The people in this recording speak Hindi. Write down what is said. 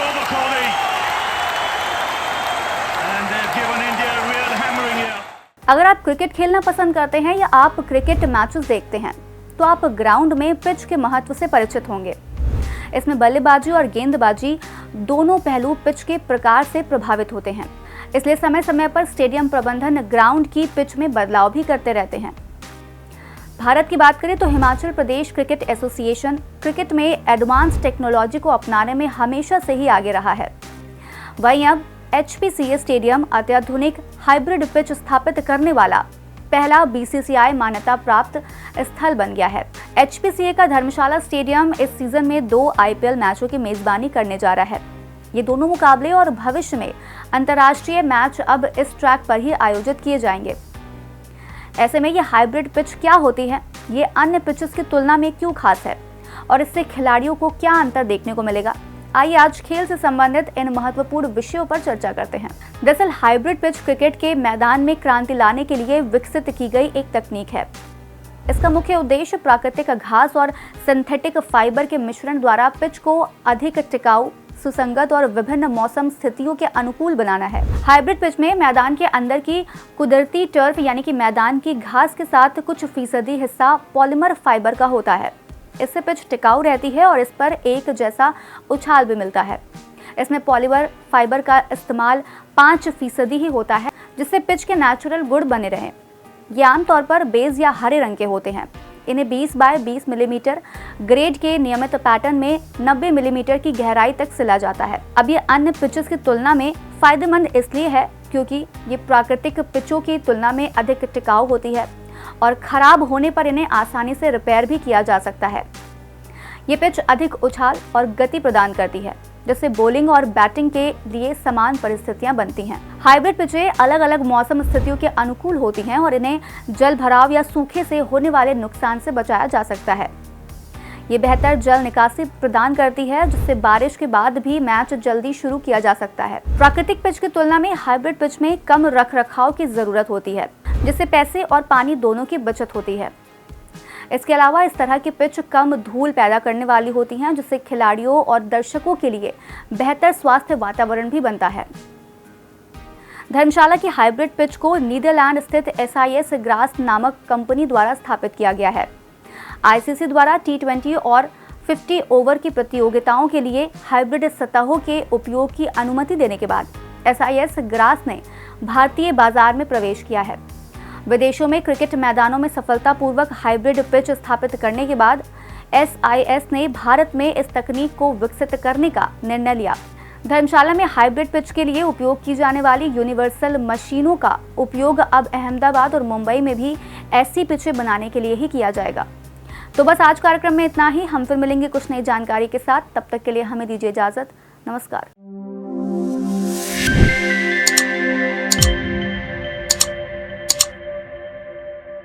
over Kohli. And they've given India a real hammering here. अगर आप क्रिकेट खेलना पसंद करते हैं या आप क्रिकेट मैचेस देखते हैं तो आप ग्राउंड में पिच के महत्व से परिचित होंगे। इसमें बल्लेबाजी और गेंदबाजी दोनों पहलू पिच के प्रकार से प्रभावित होते हैं, इसलिए समय समय पर स्टेडियम प्रबंधन ग्राउंड की पिच में बदलाव भी करते रहते हैं। भारत की बात करें तो Himachal Pradesh cricket association cricket में एडवांस टेक्नोलॉजी को अपनाने में हमेशा से ही आगे रहा है। वहीं अब HPCA स्टेडियम अत्याधुनिक हाइब्रिड पिच स्थापित करने वाला पहला BCCI मान्यता प्राप्त स्थल बन गया है। HPCA का धर्मशाला स्टेडियम इस सीजन में 2 IPL मैचों की मेजबानी करने जा रहा है। ये दोनों मुकाबले और भविष्य में अंतर्राष्ट्रीय मैच अब इस ट्रैक पर ही आयोजित किए जाएंगे। ऐसे में ये हाइब्रिड पिच क्या होती है, ये अन्य पिचेस की तुलना में क्यों खास है और इससे खिलाड़ियों को क्या अंतर देखने को मिलेगा, आइए आज खेल से संबंधित इन महत्वपूर्ण विषयों पर चर्चा करते हैं। दरअसल हाइब्रिड पिच क्रिकेट के मैदान में क्रांति लाने के लिए विकसित की गई एक तकनीक है। इसका मुख्य उद्देश्य प्राकृतिक घास और सिंथेटिक फाइबर के मिश्रण द्वारा पिच को अधिक टिकाऊ, सुसंगत और विभिन्न मौसम स्थितियों के अनुकूल बनाना है। हाइब्रिड पिच में मैदान के अंदर की कुदरती टर्फ यानी कि मैदान की घास के साथ कुछ फीसदी हिस्सा पॉलीमर फाइबर का होता है। इससे पिच टिकाऊ रहती है और इस पर एक जैसा उछाल भी मिलता है। इसमें पॉलीमर फाइबर का इस्तेमाल 5% ही होता है, जिससे पिच के नेचुरल गुण बने रहें। ये आमतौर पर बेज या हरे रंग के होते हैं। इन्हें 20 बाय 20 मिलीमीटर ग्रेड के नियमित पैटर्न में 90 मिलीमीटर की गहराई तक सिला जाता है। अब ये अन्य पिचेस की तुलना में फायदेमंद इसलिए है क्योंकि ये प्राकृतिक पिचों की तुलना में अधिक टिकाऊ होती है और खराब होने पर इन्हें आसानी से रिपेयर भी किया जा सकता है। ये पिच अधिक उछाल और गति प्रदान करती है, जिससे बॉलिंग और बैटिंग के लिए समान परिस्थितियां बनती हैं। हाइब्रिड पिचें अलग अलग मौसम स्थितियों के अनुकूल होती हैं और इन्हें जल भराव या सूखे से होने वाले नुकसान से बचाया जा सकता है। ये बेहतर जल निकासी प्रदान करती है, जिससे बारिश के बाद भी मैच जल्दी शुरू किया जा सकता है। प्राकृतिक पिच की तुलना में हाइब्रिड पिच में कम रखरखाव की जरूरत होती है, जिससे पैसे और पानी दोनों की बचत होती है। इसके अलावा इस तरह की पिच कम धूल पैदा करने वाली होती हैं, जिससे खिलाड़ियों और दर्शकों के लिए बेहतर स्वास्थ्य वातावरण भी बनता है। धर्मशाला की हाइब्रिड पिच को नीदरलैंड स्थित SIS ग्रास नामक कंपनी द्वारा स्थापित किया गया है। ICC द्वारा T20 और 50 ओवर की प्रतियोगिताओं के लिए हाइब्रिड सतहों के उपयोग की अनुमति देने के बाद SIS ग्रास ने भारतीय बाजार में प्रवेश किया है। विदेशों में क्रिकेट मैदानों में सफलतापूर्वक हाइब्रिड पिच स्थापित करने के बाद SIS ने भारत में इस तकनीक को विकसित करने का निर्णय लिया। धर्मशाला में हाइब्रिड पिच के लिए उपयोग की जाने वाली यूनिवर्सल मशीनों का उपयोग अब अहमदाबाद और मुंबई में भी ऐसी पिचें बनाने के लिए ही किया जाएगा। तो बस आज कार्यक्रम में इतना ही। हम फिर मिलेंगे कुछ नई जानकारी के साथ। तब तक के लिए हमें दीजिए इजाजत। नमस्कार।